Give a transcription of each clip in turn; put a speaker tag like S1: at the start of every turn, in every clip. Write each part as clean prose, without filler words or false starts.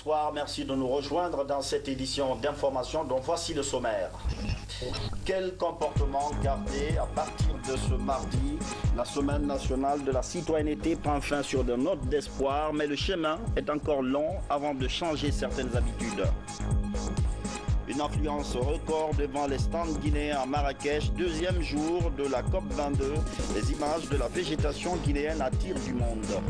S1: bonsoir, merci de nous rejoindre dans cette édition d'information dont voici le sommaire. Quel comportement garder à partir de ce mardi? La semaine nationale de la citoyenneté prend fin sur de notes d'espoir, mais le chemin est encore long avant de changer certaines habitudes. Une affluence record devant les stands guinéens à Marrakech, deuxième jour de la COP22. Les images de la végétation guinéenne attirent du monde.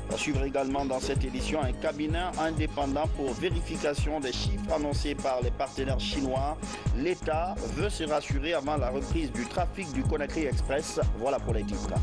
S1: On va suivre également dans cette édition un cabinet indépendant pour vérification des chiffres annoncés par les partenaires chinois. L'État veut se rassurer avant la reprise du trafic du Conakry Express. Voilà pour les titres.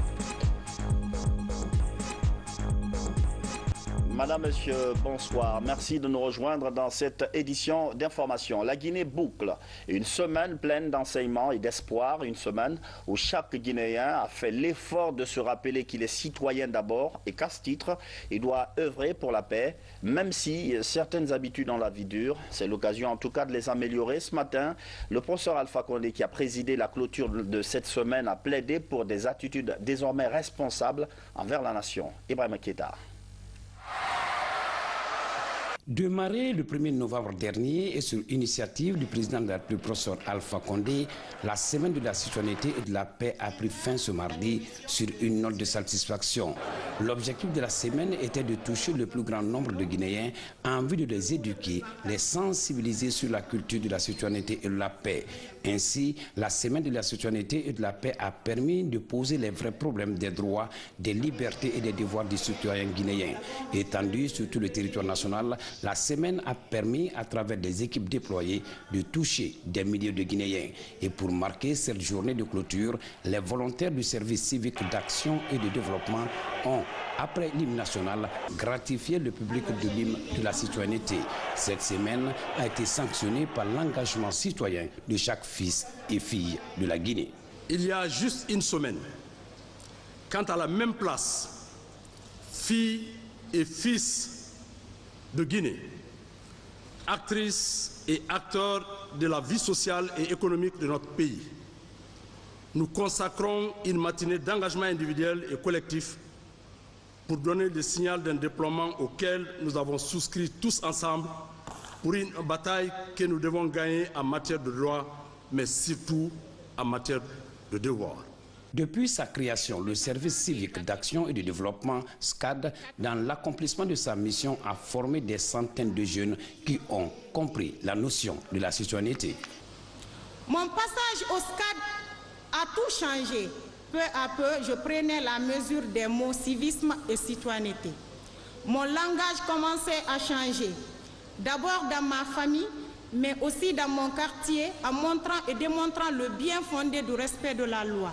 S1: Madame, Monsieur, bonsoir. Merci de nous rejoindre dans cette édition d'information. La Guinée boucle une semaine pleine d'enseignements et d'espoir, une semaine où chaque Guinéen a fait l'effort de se rappeler qu'il est citoyen d'abord et qu'à ce titre, il doit œuvrer pour la paix, même si certaines habitudes dans la vie dure. C'est l'occasion en tout cas de les améliorer. Ce matin, le professeur Alpha Condé, qui a présidé la clôture de cette semaine, a plaidé pour des attitudes désormais responsables envers la nation. Ibrahima Keita.
S2: Démarré le 1er novembre dernier et sur initiative du président de la République, professeur Alpha Condé, la semaine de la citoyenneté et de la paix a pris fin ce mardi sur une note de satisfaction. L'objectif de la semaine était de toucher le plus grand nombre de Guinéens en vue de les éduquer, les sensibiliser sur la culture de la citoyenneté et de la paix. Ainsi, la semaine de la citoyenneté et de la paix a permis de poser les vrais problèmes des droits, des libertés et des devoirs des citoyens guinéens. Étendue sur tout le territoire national, la semaine a permis, à travers des équipes déployées, de toucher des milliers de Guinéens. Et pour marquer cette journée de clôture, les volontaires du service civique d'action et de développement ont, après l'hymne national, gratifié le public de l'hymne de la citoyenneté. Cette semaine a été sanctionnée par l'engagement citoyen de chaque fils et fille de la Guinée.
S3: Il y a juste une semaine, quand à la même place, filles et fils de Guinée, actrices et acteurs de la vie sociale et économique de notre pays, nous consacrons une matinée d'engagement individuel et collectif pour donner le signal d'un déploiement auquel nous avons souscrit tous ensemble pour une bataille que nous devons gagner en matière de droit, mais surtout en matière de devoir.
S2: Depuis sa création, le service civique d'action et de développement, SCAD, dans l'accomplissement de sa mission, a formé des centaines de jeunes qui ont compris la notion de la citoyenneté.
S4: Mon passage au SCAD a tout changé. Peu à peu, je prenais la mesure des mots civisme et citoyenneté. Mon langage commençait à changer. D'abord dans ma famille, mais aussi dans mon quartier, en montrant et démontrant le bien fondé du respect de la loi.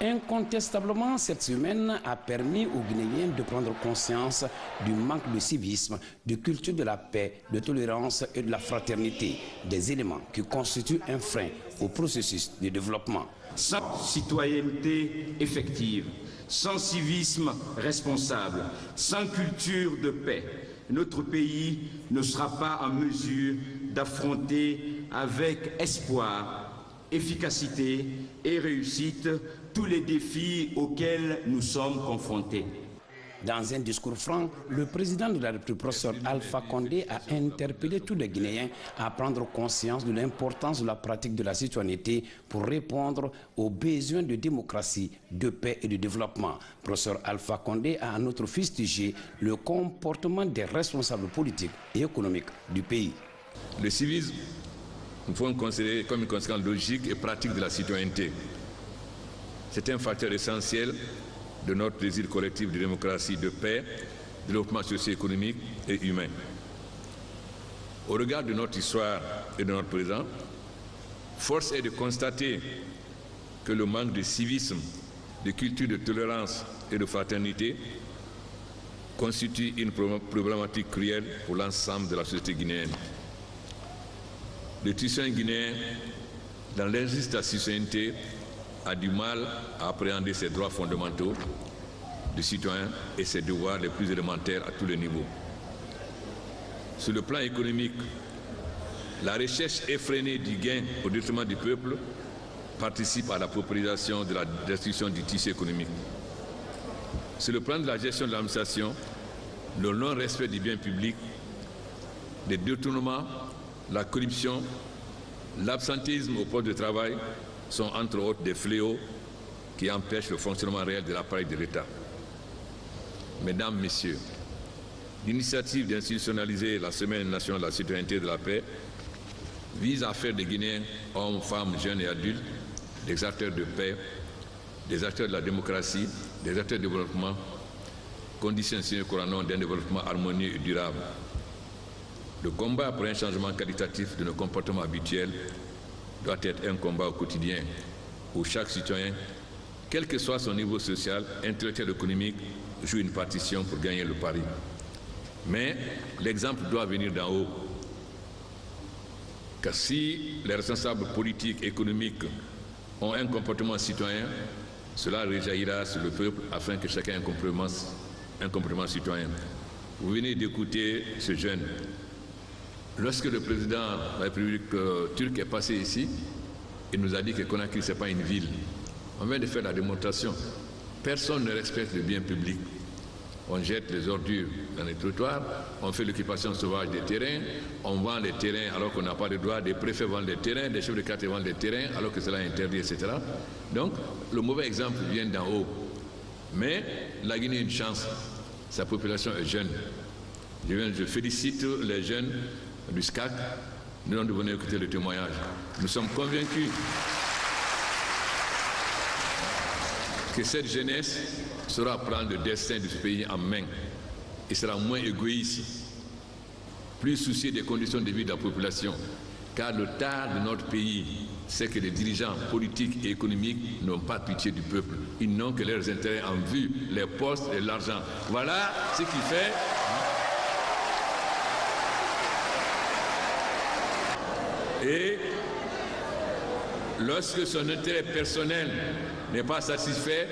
S2: Incontestablement, cette semaine a permis aux Guinéens de prendre conscience du manque de civisme, de culture de la paix, de tolérance et de la fraternité, des éléments qui constituent un frein au processus de développement.
S5: Sans citoyenneté effective, sans civisme responsable, sans culture de paix, notre pays ne sera pas en mesure d'affronter avec espoir, efficacité et réussite tous les défis auxquels nous sommes confrontés.
S2: Dans un discours franc, le président de la République, professeur Alpha Condé, a interpellé tous les Guinéens à prendre conscience de l'importance de la pratique de la citoyenneté pour répondre aux besoins de démocratie, de paix et de développement. Professeur Alpha Condé a en outre fustigé le comportement des responsables politiques et économiques du pays.
S6: Le civisme, nous pouvons le considérer comme une conséquence logique et pratique de la citoyenneté. C'est un facteur essentiel de notre désir collectif de démocratie, de paix, de développement socio-économique et humain. Au regard de notre histoire et de notre présent, force est de constater que le manque de civisme, de culture de tolérance et de fraternité constitue une problématique cruelle pour l'ensemble de la société guinéenne. Le citoyen guinéen, dans l'exercice de la citoyenneté, a du mal à appréhender ses droits fondamentaux de citoyen et ses devoirs les plus élémentaires à tous les niveaux. Sur le plan économique, la recherche effrénée du gain au détriment du peuple participe à la paupérisation de la destruction du tissu économique. Sur le plan de la gestion de l'administration, le non-respect du bien public, les détournements, la corruption, l'absentéisme au poste de travail sont entre autres des fléaux qui empêchent le fonctionnement réel de l'appareil de l'État. Mesdames, Messieurs, l'initiative d'institutionnaliser la Semaine nationale de la citoyenneté et de la paix vise à faire des Guinéens, hommes, femmes, jeunes et adultes, des acteurs de paix, des acteurs de la démocratie, des acteurs de développement, conditions sine qua non d'un développement harmonieux et durable. Le combat pour un changement qualitatif de nos comportements habituels doit être un combat au quotidien où chaque citoyen, quel que soit son niveau social, intellectuel, économique, joue une partition pour gagner le pari. Mais l'exemple doit venir d'en haut. Car si les responsables politiques et économiques ont un comportement citoyen, cela rejaillira sur le peuple afin que chacun ait un comportement citoyen. Vous venez d'écouter ce jeune. Lorsque le président de la République turque est passé ici, il nous a dit que Conakry, ce n'est pas une ville. On vient de faire la démonstration. Personne ne respecte le bien public. On jette les ordures dans les trottoirs, on fait l'occupation sauvage des terrains, on vend les terrains alors qu'on n'a pas le droit, des préfets vendent les terrains, des chefs de quartier vendent les terrains alors que cela est interdit, etc. Donc, le mauvais exemple vient d'en haut. Mais la Guinée a une chance, sa population est jeune. Je félicite les jeunes du SCAC, nous allons venir écouter le témoignage. Nous sommes convaincus que cette jeunesse saura prendre le destin de ce pays en main et sera moins égoïste, plus soucieux des conditions de vie de la population. Car le tard de notre pays, c'est que les dirigeants politiques et économiques n'ont pas pitié du peuple. Ils n'ont que leurs intérêts en vue, les postes et l'argent. Voilà ce qui fait... Et lorsque son intérêt personnel n'est pas satisfait,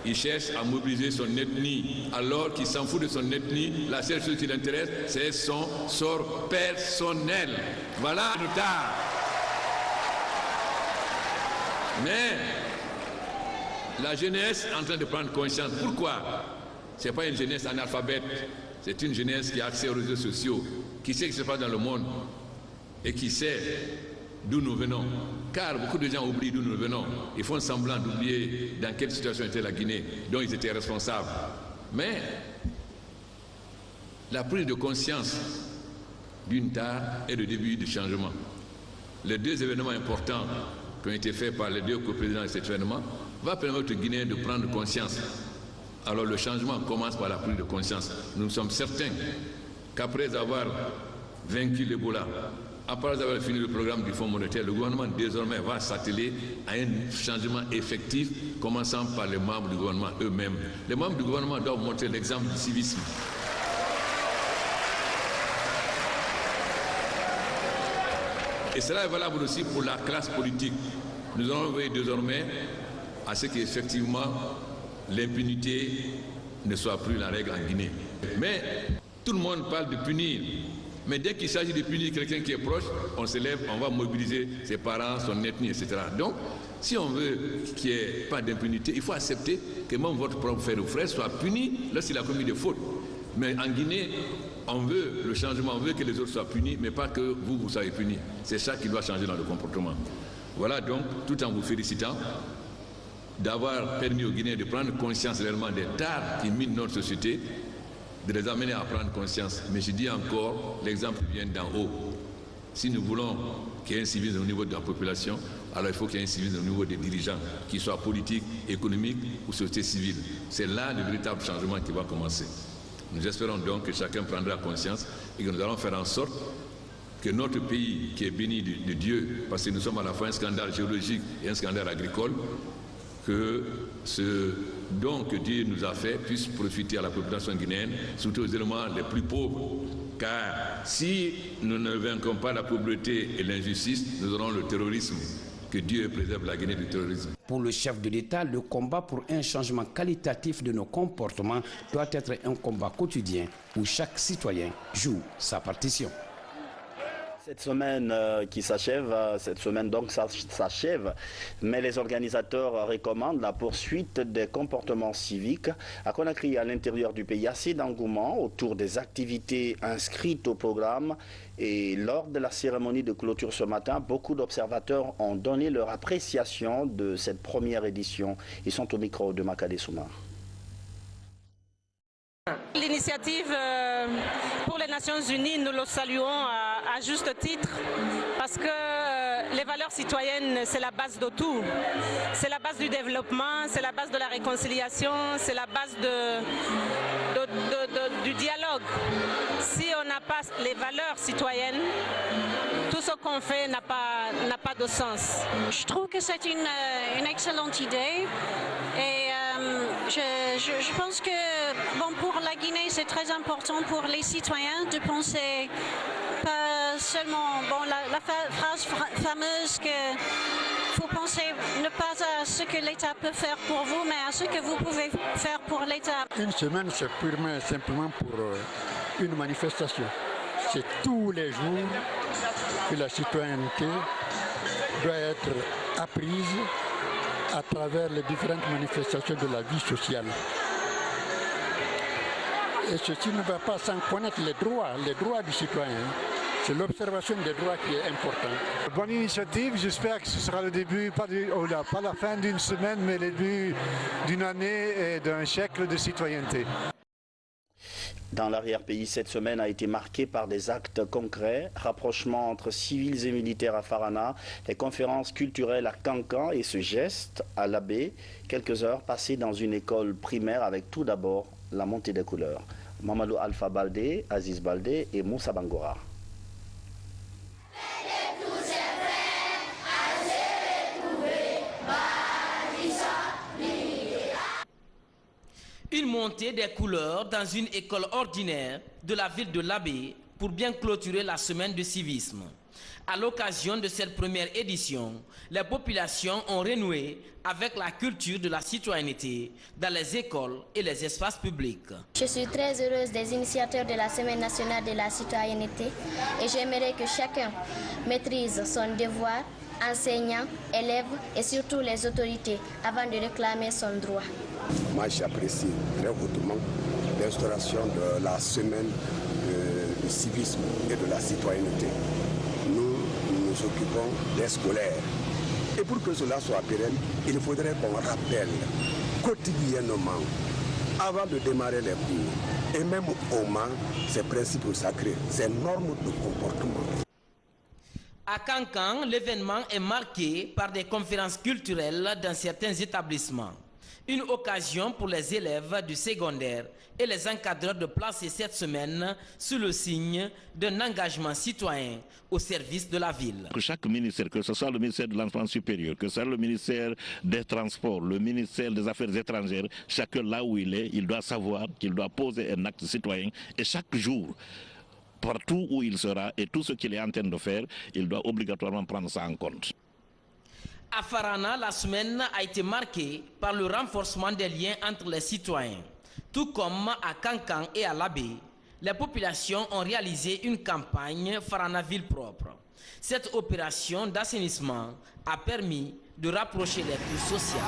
S6: il cherche à mobiliser son ethnie. Alors qu'il s'en fout de son ethnie, la seule chose qui l'intéresse, c'est son sort personnel. Voilà le tard. Mais la jeunesse est en train de prendre conscience. Pourquoi? Ce n'est pas une jeunesse analphabète, c'est une jeunesse qui a accès aux réseaux sociaux, qui sait ce qui se passe dans le monde et qui sait d'où nous venons. Car beaucoup de gens oublient d'où nous venons. Ils font semblant d'oublier dans quelle situation était la Guinée, dont ils étaient responsables. Mais la prise de conscience d'une tare est le début du changement. Les deux événements importants qui ont été faits par les deux coprésidents de cet événement vont permettre aux Guinéens de prendre conscience. Alors le changement commence par la prise de conscience. Nous sommes certains qu'après avoir vaincu l'Ebola, après avoir fini le programme du Fonds monétaire, le gouvernement désormais va s'atteler à un changement effectif, commençant par les membres du gouvernement eux-mêmes. Les membres du gouvernement doivent montrer l'exemple du civisme. Et cela est valable aussi pour la classe politique. Nous allons veiller désormais à ce qu'effectivement l'impunité ne soit plus la règle en Guinée. Mais tout le monde parle de punir. Mais dès qu'il s'agit de punir quelqu'un qui est proche, on se lève, on va mobiliser ses parents, son ethnie, etc. Donc, si on veut qu'il n'y ait pas d'impunité, il faut accepter que même votre propre frère ou frère soit puni lorsqu'il a commis des fautes. Mais en Guinée, on veut le changement, on veut que les autres soient punis, mais pas que vous soyez punis. C'est ça qui doit changer dans le comportement. Voilà donc, tout en vous félicitant d'avoir permis aux Guinéens de prendre conscience réellement des tares qui minent notre société, de les amener à prendre conscience. Mais je dis encore, l'exemple vient d'en haut. Si nous voulons qu'il y ait un civisme au niveau de la population, alors il faut qu'il y ait un civisme au niveau des dirigeants, qu'ils soient politiques, économiques ou société civile. C'est là le véritable changement qui va commencer. Nous espérons donc que chacun prendra conscience et que nous allons faire en sorte que notre pays, qui est béni de Dieu, parce que nous sommes à la fois un scandale géologique et un scandale agricole, que ce don que Dieu nous a fait puisse profiter à la population guinéenne, surtout aux éléments les plus pauvres. Car si nous ne vaincrons pas la pauvreté et l'injustice, nous aurons le terrorisme. Que Dieu préserve la Guinée du terrorisme.
S2: Pour le chef de l'État, le combat pour un changement qualitatif de nos comportements doit être un combat quotidien où chaque citoyen joue sa partition.
S1: Cette semaine qui s'achève, mais les organisateurs recommandent la poursuite des comportements civiques. À Conakry, à l'intérieur du pays, assez d'engouement autour des activités inscrites au programme. Et lors de la cérémonie de clôture ce matin, beaucoup d'observateurs ont donné leur appréciation de cette première édition. Ils sont au micro de Makadé Souma.
S7: L'initiative pour les Nations Unies, nous le saluons à juste titre parce que les valeurs citoyennes, c'est la base de tout. C'est la base du développement, c'est la base de la réconciliation, c'est la base du dialogue. Si on n'a pas les valeurs citoyennes, tout ce qu'on fait n'a pas de sens.
S8: Je trouve que c'est une excellente idée et je pense que bon, pour la Guinée, c'est très important pour les citoyens de penser pas seulement la phrase fameuse que vous pensez ne pas à ce que l'État peut faire pour vous, mais à ce que vous pouvez faire pour l'État.
S9: Une semaine, c'est purement et simplement pour une manifestation. C'est tous les jours que la citoyenneté doit être apprise à travers les différentes manifestations de la vie sociale. Et ceci ne va pas sans connaître les droits du citoyen. C'est l'observation des droits qui est importante.
S10: Bonne initiative, j'espère que ce sera le début, pas la fin d'une semaine, mais le début d'une année et d'un siècle de citoyenneté.
S1: Dans l'arrière-pays, cette semaine a été marquée par des actes concrets, rapprochement entre civils et militaires à Farana, les conférences culturelles à Kankan et ce geste à l'abbé, quelques heures passées dans une école primaire avec tout d'abord la montée des couleurs. Mamadou Alpha Baldé, Aziz Baldé et Moussa Bangora.
S11: Une montée des couleurs dans une école ordinaire de la ville de Labé pour bien clôturer la semaine de civisme. À l'occasion de cette première édition, les populations ont renoué avec la culture de la citoyenneté dans les écoles et les espaces publics.
S12: Je suis très heureuse des initiateurs de la Semaine nationale de la citoyenneté et j'aimerais que chacun maîtrise son devoir, enseignants, élèves et surtout les autorités avant de réclamer son droit.
S13: Moi, j'apprécie très hautement l'instauration de la semaine du civisme et de la citoyenneté. Nous nous occupons des scolaires. Et pour que cela soit pérenne, il faudrait qu'on rappelle quotidiennement, avant de démarrer les cours, et même au Mans, ces principes sacrés, ces normes de comportement.
S11: À Kankan, l'événement est marqué par des conférences culturelles dans certains établissements. Une occasion pour les élèves du secondaire et les encadreurs de placer cette semaine sous le signe d'un engagement citoyen au service de la ville.
S14: Que chaque ministère, que ce soit le ministère de l'Enseignement supérieur, que ce soit le ministère des Transports, le ministère des Affaires étrangères, chacun là où il est, il doit savoir qu'il doit poser un acte citoyen et chaque jour, partout où il sera et tout ce qu'il est en train de faire, il doit obligatoirement prendre ça en compte.
S11: À Farana, la semaine a été marquée par le renforcement des liens entre les citoyens. Tout comme à Kankan et à Labé, les populations ont réalisé une campagne Farana Ville Propre. Cette opération d'assainissement a permis de rapprocher les couches sociales.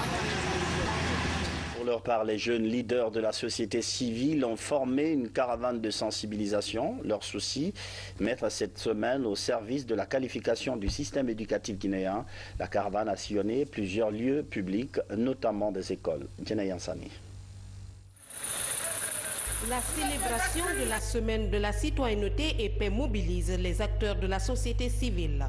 S1: Pour leur part, les jeunes leaders de la société civile ont formé une caravane de sensibilisation. Leur souci, mettre cette semaine au service de la qualification du système éducatif guinéen. La caravane a sillonné plusieurs lieux publics, notamment des écoles. Djena Yansani.
S15: La célébration de la semaine de la citoyenneté et paix mobilise les acteurs de la société civile.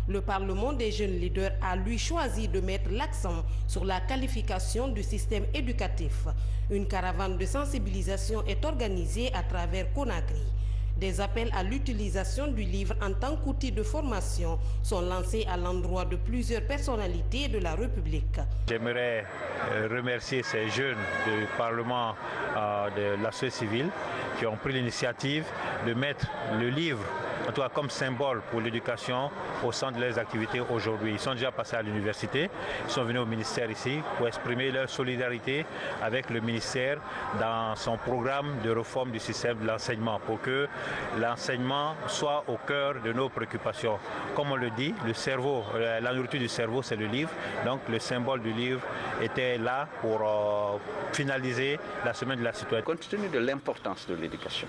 S15: Le Parlement des jeunes leaders a lui choisi de mettre l'accent sur la qualification du système éducatif. Une caravane de sensibilisation est organisée à travers Conakry. Des appels à l'utilisation du livre en tant qu'outil de formation sont lancés à l'endroit de plusieurs personnalités de la République.
S16: J'aimerais remercier ces jeunes du Parlement de la société civile qui ont pris l'initiative de mettre le livre, en tout cas comme symbole pour l'éducation, au centre de leurs activités aujourd'hui. Ils sont déjà passés à l'université, ils sont venus au ministère ici pour exprimer leur solidarité avec le ministère dans son programme de réforme du système de l'enseignement pour que l'enseignement soit au cœur de nos préoccupations. Comme on le dit, le cerveau, la nourriture du cerveau, c'est le livre. Donc le symbole du livre était là pour finaliser la semaine de la citoyenneté.
S17: Compte tenu de l'importance de l'éducation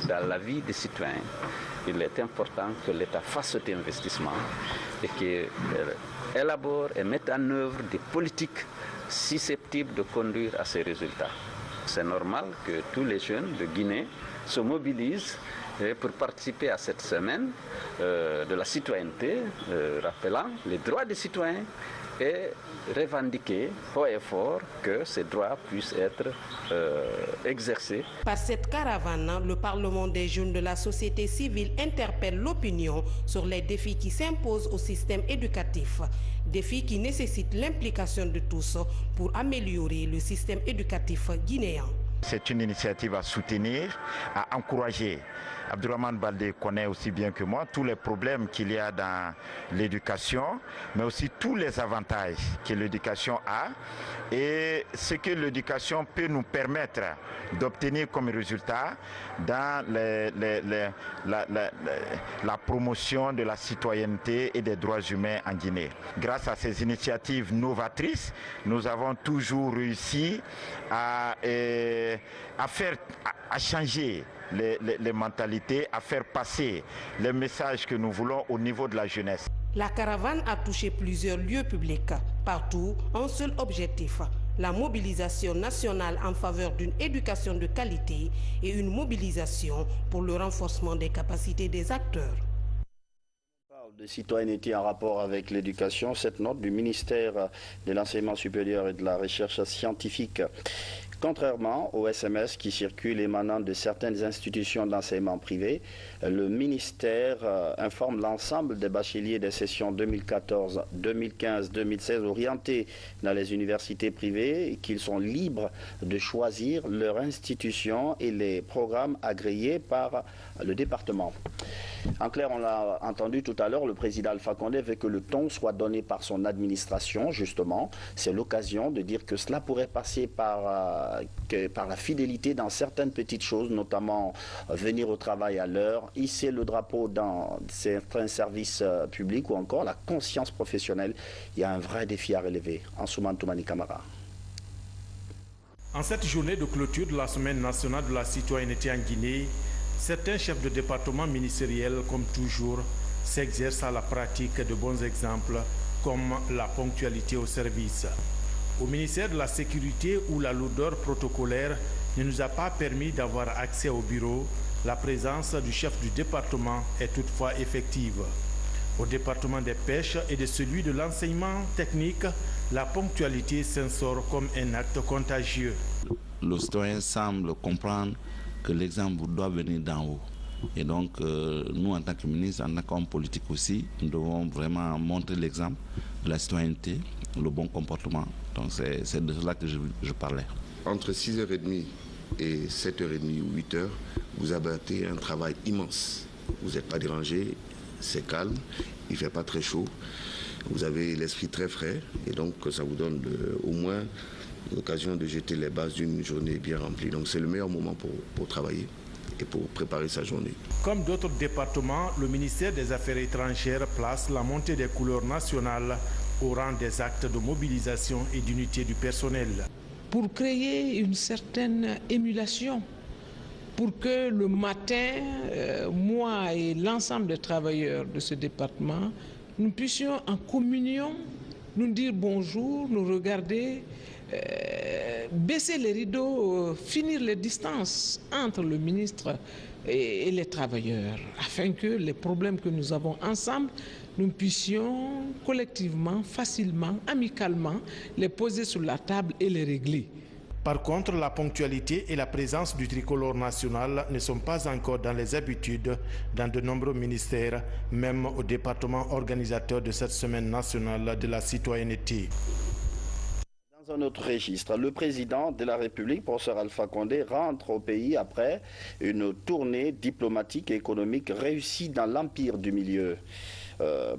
S17: dans la vie des citoyens, il est important que l'État fasse cet investissement et qu'il élabore et mette en œuvre des politiques susceptibles de conduire à ces résultats. C'est normal que tous les jeunes de Guinée se mobilisent pour participer à cette semaine de la citoyenneté, rappelant les droits des citoyens et revendiquer haut et fort que ces droits puissent être exercés.
S15: Par cette caravane, le Parlement des jeunes de la société civile interpelle l'opinion sur les défis qui s'imposent au système éducatif. Défis qui nécessitent l'implication de tous pour améliorer le système éducatif guinéen.
S18: C'est une initiative à soutenir, à encourager. Abdourahmane Baldé connaît aussi bien que moi tous les problèmes qu'il y a dans l'éducation, mais aussi tous les avantages que l'éducation a et ce que l'éducation peut nous permettre d'obtenir comme résultat dans la promotion de la citoyenneté et des droits humains en Guinée. Grâce à ces initiatives novatrices, nous avons toujours réussi à changer les mentalités, à faire passer les messages que nous voulons au niveau de la jeunesse.
S15: La caravane a touché plusieurs lieux publics. Partout, un seul objectif, la mobilisation nationale en faveur d'une éducation de qualité et une mobilisation pour le renforcement des capacités des acteurs.
S1: De citoyenneté en rapport avec l'éducation, cette note du ministère de l'Enseignement supérieur et de la Recherche scientifique. Contrairement aux SMS qui circulent émanant de certaines institutions d'enseignement privé, le ministère informe l'ensemble des bacheliers des sessions 2014, 2015, 2016 orientés dans les universités privées qu'ils sont libres de choisir leur institution et les programmes agréés par le département. En clair, on l'a entendu tout à l'heure, le président Alpha Condé veut que le ton soit donné par son administration, justement. C'est l'occasion de dire que cela pourrait passer par la fidélité dans certaines petites choses, notamment venir au travail à l'heure, hisser le drapeau dans certains services publics ou encore la conscience professionnelle. Il y a un vrai défi à relever. Ansoumane Toumani Camara.
S19: En cette journée de clôture de la Semaine nationale de la citoyenneté en Guinée, certains chefs de département ministériels, comme toujours, s'exercent à la pratique de bons exemples comme la ponctualité au service. Au ministère de la Sécurité, où la lourdeur protocolaire ne nous a pas permis d'avoir accès au bureau, la présence du chef du département est toutefois effective. Au département des pêches et de celui de l'enseignement technique, la ponctualité s'instaure comme un acte contagieux.
S20: Le citoyen semble comprendre que l'exemple doit venir d'en haut. Et donc, nous, en tant que ministre, en tant qu'homme politique aussi, nous devons vraiment montrer l'exemple de la citoyenneté, le bon comportement. Donc, c'est de cela que je parlais.
S21: Entre 6h30 et 7h30 ou 8h, vous abattez un travail immense. Vous n'êtes pas dérangé, c'est calme, il ne fait pas très chaud. Vous avez l'esprit très frais et donc ça vous donne au moins l'occasion de jeter les bases d'une journée bien remplie. Donc c'est le meilleur moment pour travailler et pour préparer sa journée.
S19: Comme d'autres départements, le ministère des Affaires étrangères place la montée des couleurs nationales au rang des actes de mobilisation et d'unité du personnel.
S22: Pour créer une certaine émulation, pour que le matin, moi et l'ensemble des travailleurs de ce département, nous puissions en communion nous dire bonjour, nous regarder, baisser les rideaux, finir les distances entre le ministre et les travailleurs, afin que les problèmes que nous avons ensemble, nous puissions collectivement, facilement, amicalement les poser sur la table et les régler.
S19: Par contre, la ponctualité et la présence du tricolore national ne sont pas encore dans les habitudes dans de nombreux ministères, même au département organisateur de cette semaine nationale de la citoyenneté.
S1: Dans un autre registre, le président de la République, professeur Alpha Condé, rentre au pays après une tournée diplomatique et économique réussie dans l'Empire du Milieu.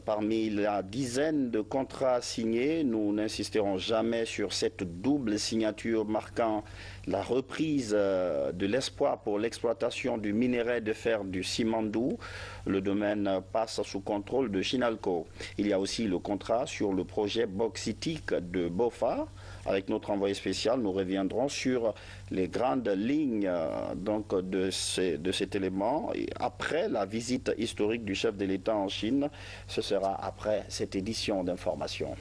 S1: Parmi la dizaine de contrats signés, nous n'insisterons jamais sur cette double signature marquant la reprise de l'espoir pour l'exploitation du minerai de fer du Simandou. Le domaine passe sous contrôle de Chinalco. Il y a aussi le contrat sur le projet bauxitique de Bofa. Avec notre envoyé spécial, nous reviendrons sur les grandes lignes de cet élément. Et après la visite historique du chef de l'État en Chine, ce sera après cette édition d'information.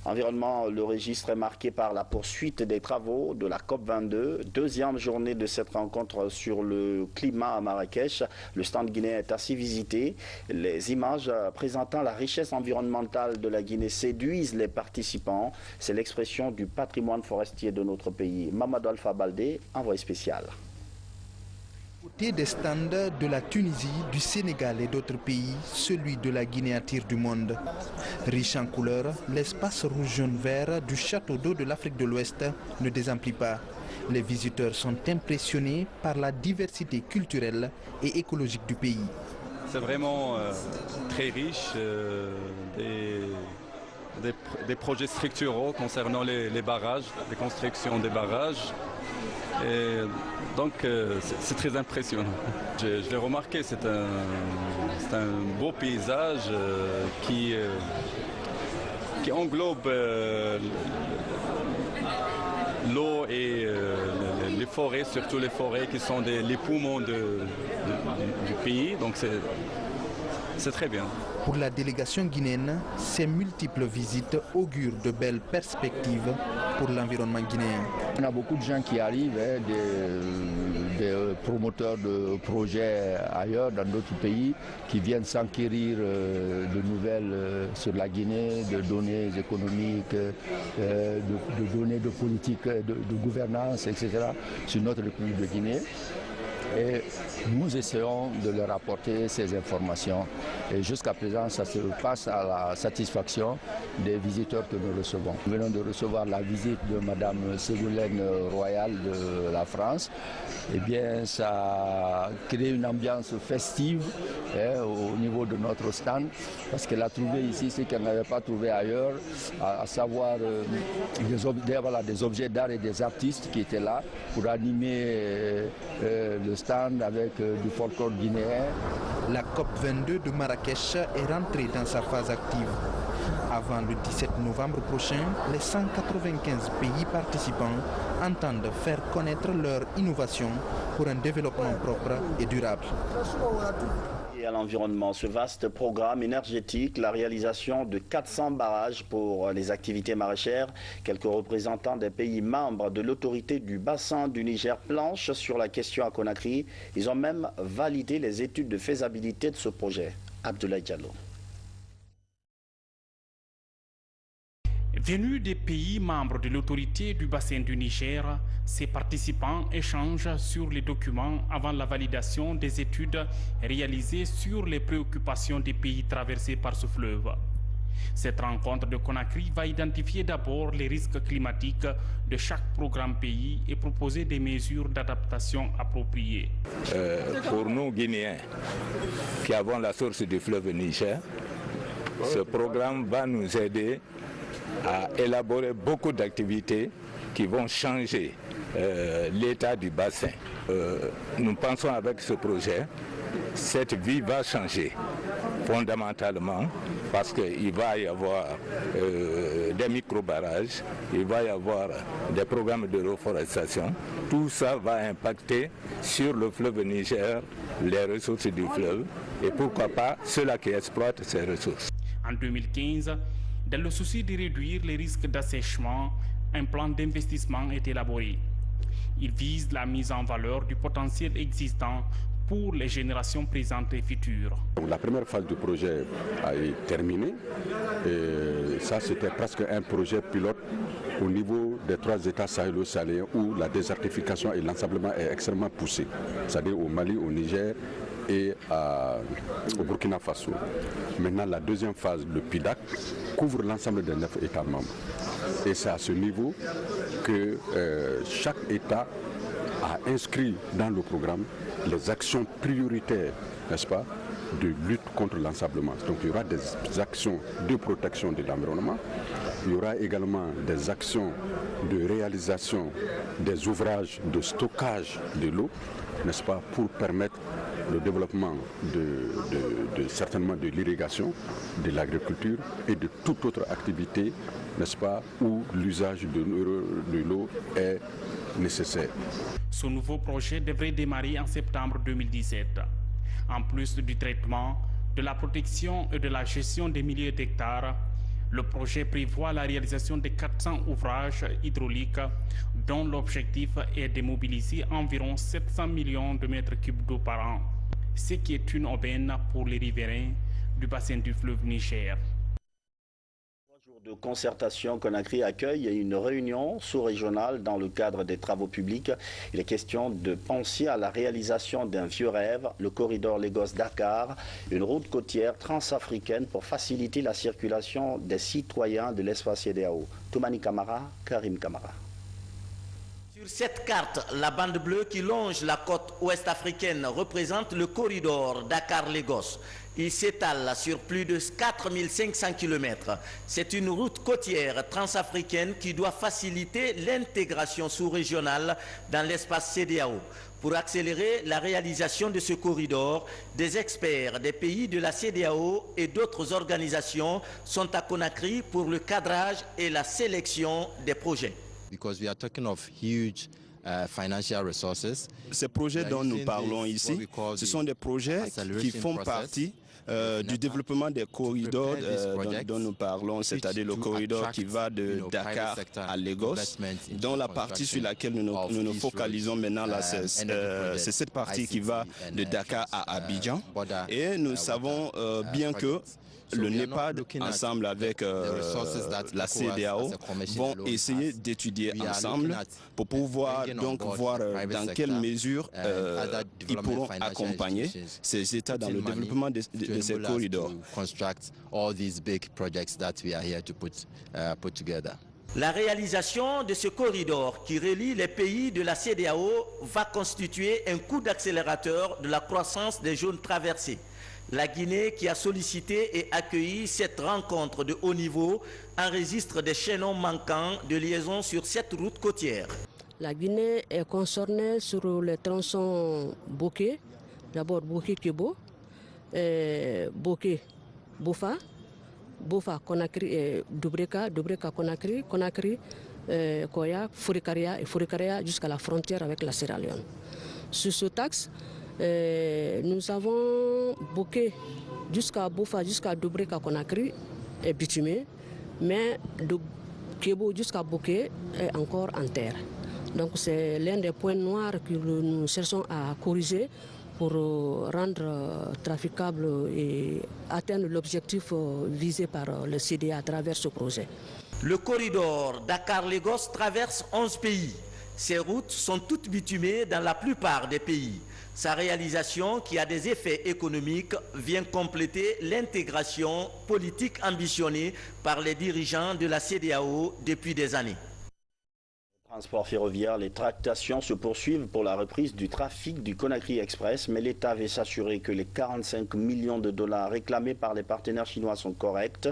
S1: Environnement, le registre est marqué par la poursuite des travaux de la COP22, deuxième journée de cette rencontre sur le climat à Marrakech. Le stand guinéen est assez visité. Les images présentant la richesse environnementale de la Guinée séduisent les participants. C'est l'expression du patrimoine forestier de notre pays. Mamadou Alpha Baldé, envoyé spécial.
S3: Côté des stands de la Tunisie, du Sénégal et d'autres pays, celui de la Guinée attire du monde. Riche en couleurs, l'espace rouge-jaune-vert du château d'eau de l'Afrique de l'Ouest ne désemplit pas. Les visiteurs sont impressionnés par la diversité culturelle et écologique du pays.
S4: C'est vraiment très riche, des projets structuraux concernant les barrages, les constructions des barrages. Et donc c'est très impressionnant. Je l'ai remarqué, c'est un beau paysage qui englobe l'eau et les forêts, surtout les forêts qui sont les poumons du pays. Donc c'est très bien.
S3: Pour la délégation guinéenne, ces multiples visites augurent de belles perspectives pour l'environnement guinéen.
S23: On a beaucoup de gens qui arrivent, des promoteurs de projets ailleurs, dans d'autres pays, qui viennent s'enquérir de nouvelles sur la Guinée, de données économiques, de données de politique, de gouvernance, etc. sur notre République de Guinée. Et nous essayons de leur apporter ces informations. Et jusqu'à présent, ça se passe à la satisfaction des visiteurs que nous recevons. Nous venons de recevoir la visite de Mme Ségolène Royal de la France. Eh bien, ça a créé une ambiance festive au niveau de notre stand, parce qu'elle a trouvé ici ce qu'elle n'avait pas trouvé ailleurs, à savoir des objets d'art et des artistes qui étaient là pour animer le stand avec du folklore guinéen.
S3: La COP22 de Marrakech est rentrée dans sa phase active. Avant le 17 novembre prochain, les 195 pays participants entendent faire connaître leur innovation pour un développement propre et durable.
S1: À l'environnement, ce vaste programme énergétique, la réalisation de 400 barrages pour les activités maraîchères. Quelques représentants des pays membres de l'autorité du bassin du Niger planchent sur la question à Conakry. Ils ont même validé les études de faisabilité de ce projet. Abdoulaye Diallo.
S24: Venus des pays membres de l'autorité du bassin du Niger, ces participants échangent sur les documents avant la validation des études réalisées sur les préoccupations des pays traversés par ce fleuve. Cette rencontre de Conakry va identifier d'abord les risques climatiques de chaque programme pays et proposer des mesures d'adaptation appropriées.
S25: Pour nous Guinéens qui avons la source du fleuve Niger, ce programme va nous aider à élaborer beaucoup d'activités qui vont changer l'état du bassin. Nous pensons avec ce projet, cette vie va changer fondamentalement parce qu'il va y avoir des micro-barrages, il va y avoir des programmes de reforestation. Tout ça va impacter sur le fleuve Niger, les ressources du fleuve et pourquoi pas ceux-là qui exploitent ces ressources.
S24: En 2015, dans le souci de réduire les risques d'assèchement, un plan d'investissement est élaboré. Il vise la mise en valeur du potentiel existant pour les générations présentes et futures.
S2: La première phase du projet a été terminée. Et ça, c'était presque un projet pilote au niveau des 3 États sahélo-sahéliens où la désertification et l'ensablement est extrêmement poussé, c'est-à-dire au Mali, au Niger et au Burkina Faso. Maintenant, la deuxième phase, le PIDAC, couvre l'ensemble des 9 États membres. Et c'est à ce niveau que chaque État a inscrit dans le programme les actions prioritaires, n'est-ce pas, de lutte contre l'ensablement. Donc il y aura des actions de protection de l'environnement, il y aura également des actions de réalisation des ouvrages de stockage de l'eau, n'est-ce pas, pour permettre le développement certainement de l'irrigation, de l'agriculture et de toute autre activité, n'est-ce pas, où l'usage de l'eau est nécessaire.
S24: Ce nouveau projet devrait démarrer en septembre 2017. En plus du traitement, de la protection et de la gestion des milliers d'hectares, le projet prévoit la réalisation de 400 ouvrages hydrauliques dont l'objectif est de mobiliser environ 700 millions de mètres cubes d'eau par an, ce qui est une aubaine pour les riverains du bassin du fleuve Niger.
S1: De concertation, Conakry accueille une réunion sous-régionale dans le cadre des travaux publics. Il est question de penser à la réalisation d'un vieux rêve, le corridor Lagos-Dakar, une route côtière transafricaine pour faciliter la circulation des citoyens de l'espace CEDEAO. Toumani Kamara, Karim Kamara.
S11: Sur cette carte, la bande bleue qui longe la côte ouest africaine représente le corridor Dakar-Lagos. Il s'étale sur plus de 4500 km. C'est une route côtière transafricaine qui doit faciliter l'intégration sous-régionale dans l'espace CEDEAO. Pour accélérer la réalisation de ce corridor, des experts des pays de la CEDEAO et d'autres organisations sont à Conakry pour le cadrage et la sélection des projets.
S5: Because we are talking of huge financial resources.
S6: Ces projets dont nous parlons ici, ce sont des projets qui font partie du développment des corridors dont nous parlons, c'est-à-dire le corridor qui va de Dakar à Lagos, dont la partie sur laquelle nous nous focalisons maintenant, c'est cette partie qui va de Dakar à Abidjan. Et nous savons bien que le NEPAD, ensemble avec la CEDEAO, vont essayer d'étudier ensemble pour pouvoir donc voir dans quelle mesure ils pourront accompagner ces États dans le développement de ces corridors.
S11: La réalisation de ce corridor qui relie les pays de la CEDEAO va constituer un coup d'accélérateur de la croissance des zones traversées. La Guinée, qui a sollicité et accueilli cette rencontre de haut niveau, enregistre des chaînons manquants de liaison sur cette route côtière.
S7: La Guinée est concernée sur le tronçon Boké, d'abord Boké-Kebo, Boké-Bofa, Bofa-Conakry, Doubreka-Conakry, Conakry-Koya, Fourikaria et Fourikaria jusqu'à la frontière avec la Sierra Leone. Sur ce axe, nous avons Boké jusqu'à Bofa, jusqu'à Doubreka Conakry est bitumé, mais de Kebo jusqu'à Boké est encore en terre. Donc c'est l'un des points noirs que nous cherchons à corriger pour rendre traficable et atteindre l'objectif visé par le CEDEA à travers ce projet.
S11: Le corridor Dakar-Lagos traverse 11 pays. Ces routes sont toutes bitumées dans la plupart des pays. Sa réalisation, qui a des effets économiques, vient compléter l'intégration politique ambitionnée par les dirigeants de la CEDEAO depuis des années.
S1: Transport ferroviaire, les tractations se poursuivent pour la reprise du trafic du Conakry Express, mais l'État veut s'assurer que les 45 millions de dollars réclamés par les partenaires chinois sont corrects.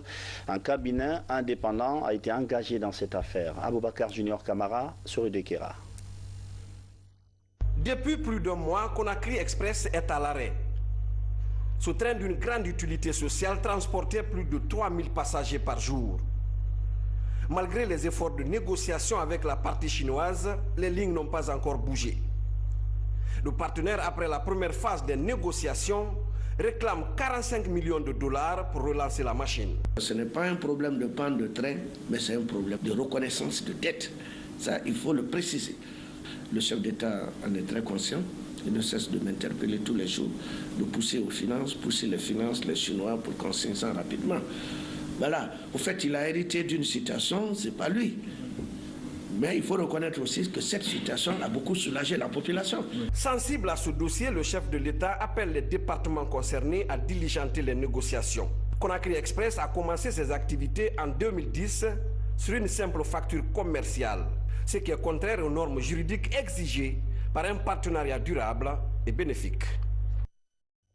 S1: Un cabinet indépendant a été engagé dans cette affaire. Aboubakar Junior Kamara, sur Udekera.
S8: Depuis plus d'un mois, Conakry Express est à l'arrêt. Ce train d'une grande utilité sociale transportait plus de 3000 passagers par jour. Malgré les efforts de négociation avec la partie chinoise, les lignes n'ont pas encore bougé. Le partenaire, après la première phase des négociations, réclame 45 millions de dollars pour relancer la machine.
S26: Ce n'est pas un problème de panne de train, mais c'est un problème de reconnaissance de dette. Ça, il faut le préciser. Le chef d'État en est très conscient Il ne cesse de m'interpeller tous les jours, de pousser aux finances, pousser les finances, les Chinois pour qu'on signe ça rapidement. Voilà. Au fait, il a hérité d'une situation, c'est pas lui. Mais il faut reconnaître aussi que cette situation a beaucoup soulagé la population.
S8: Sensible à ce dossier, le chef de l'État appelle les départements concernés à diligenter les négociations. Conakry Express a commencé ses activités en 2010 sur une simple facture commerciale, ce qui est contraire aux normes juridiques exigées par un partenariat durable et bénéfique.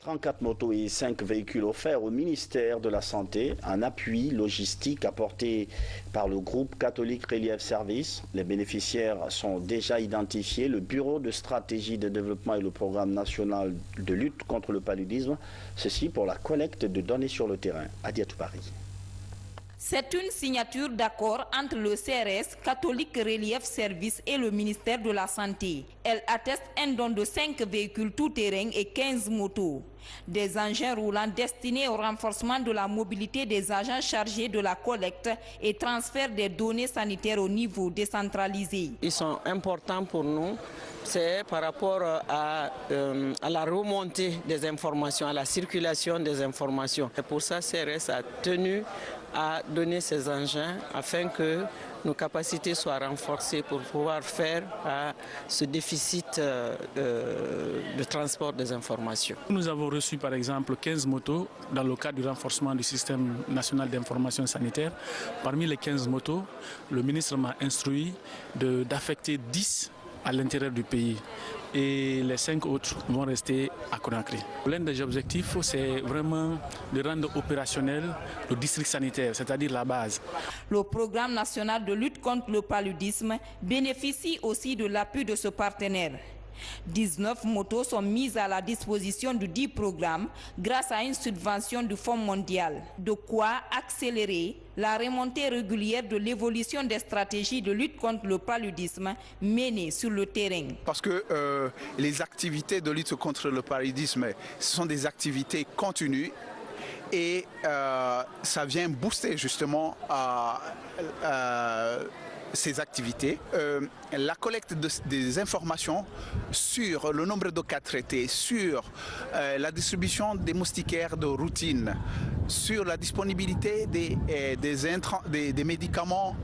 S1: 34 motos et 5 véhicules offerts au ministère de la Santé, un appui logistique apporté par le groupe catholique Relief Service. Les bénéficiaires sont déjà identifiés. Le Bureau de stratégie de développement et le programme national de lutte contre le paludisme, ceci pour la collecte de données sur le terrain. Adiatou Paris.
S9: C'est une signature d'accord entre le CRS, Catholique Relief Service et le ministère de la Santé. Elle atteste un don de 5 véhicules tout-terrain et 15 motos. Des engins roulants destinés au renforcement de la mobilité des agents chargés de la collecte et transfert des données sanitaires au niveau décentralisé.
S10: Ils sont importants pour nous. C'est par rapport à la remontée des informations, à la circulation des informations. Et pour ça, CRS a tenu à donner ces engins afin que nos capacités soient renforcées pour pouvoir faire ce déficit de transport des informations.
S24: Nous avons reçu par exemple 15 motos dans le cadre du renforcement du système national d'information sanitaire. Parmi les 15 motos, le ministre m'a instruit d'affecter 10 à l'intérieur du pays et les 5 autres vont rester à Conakry. L'un des objectifs, c'est vraiment de rendre opérationnel le district sanitaire, c'est-à-dire la base.
S9: Le programme national de lutte contre le paludisme bénéficie aussi de l'appui de ce partenaire. 19 motos sont mises à la disposition du dit programme grâce à une subvention du Fonds mondial. De quoi accélérer la remontée régulière de l'évolution des stratégies de lutte contre le paludisme menées sur le terrain.
S12: Parce que les activités de lutte contre le paludisme, ce sont des activités continues et ça vient booster justement ces activités. La collecte des informations sur le nombre de cas traités, sur la distribution des moustiquaires de routine, sur la disponibilité des médicaments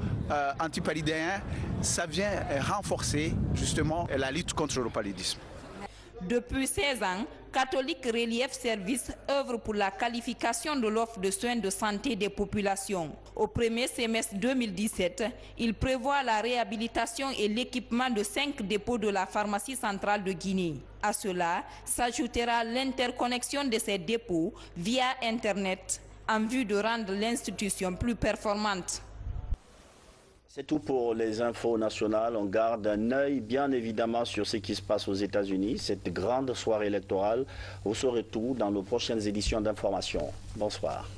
S12: antipaludéens, ça vient renforcer justement la lutte contre le paludisme.
S9: Depuis 16 ans, Catholique Relief Service œuvre pour la qualification de l'offre de soins de santé des populations. Au premier semestre 2017, il prévoit la réhabilitation et l'équipement de 5 dépôts de la pharmacie centrale de Guinée. À cela s'ajoutera l'interconnexion de ces dépôts via Internet en vue de rendre l'institution plus performante.
S1: C'est tout pour les infos nationales. On garde un œil bien évidemment sur ce qui se passe aux États-Unis. Cette grande soirée électorale, vous saurez tout dans nos prochaines éditions d'information. Bonsoir.